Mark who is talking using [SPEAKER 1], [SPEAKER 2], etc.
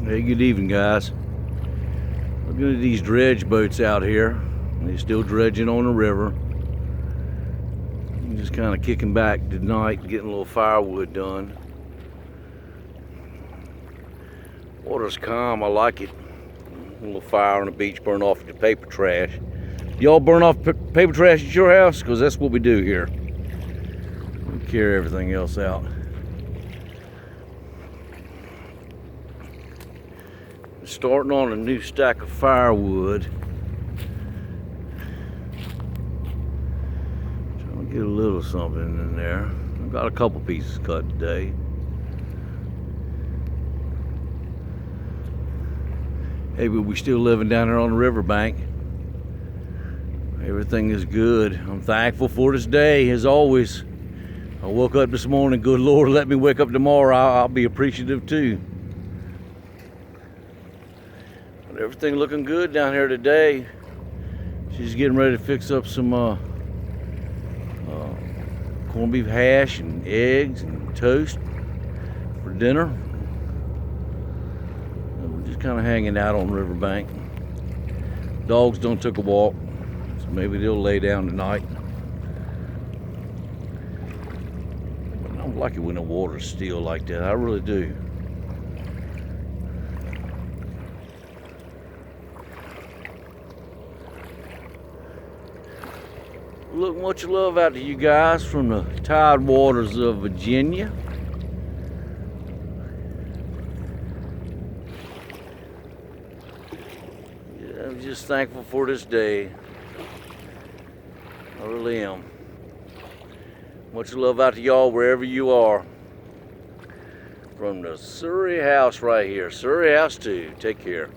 [SPEAKER 1] Hey, good evening, guys. Looking at these dredge boats out here. They're still dredging on the river. I'm just kind of kicking back tonight, getting a little firewood done. Water's calm, I like it. A little fire on the beach, burn off the paper trash. Y'all burn off paper trash at your house? Because that's what we do here. We carry everything else out. Starting on a new stack of firewood. Trying to get a little something in there. I've got a couple pieces cut today. Hey, but we still living down there on the riverbank. Everything is good. I'm thankful for this day, as always. I woke up this morning, good Lord, let me wake up tomorrow. I'll be appreciative too. But everything looking good down here today. She's getting ready to fix up some corned beef hash and eggs and toast for dinner. And we're just kind of hanging out on the riverbank. Dogs done took a walk, so maybe they'll lay down tonight. But I don't like it when the water's still like that. I really do. Look, much love out to you guys from the tide waters of Virginia. Yeah, I'm just thankful for this day. I really am. Much love out to y'all wherever you are. From the Surrey House right here. Surrey House 2. Take care.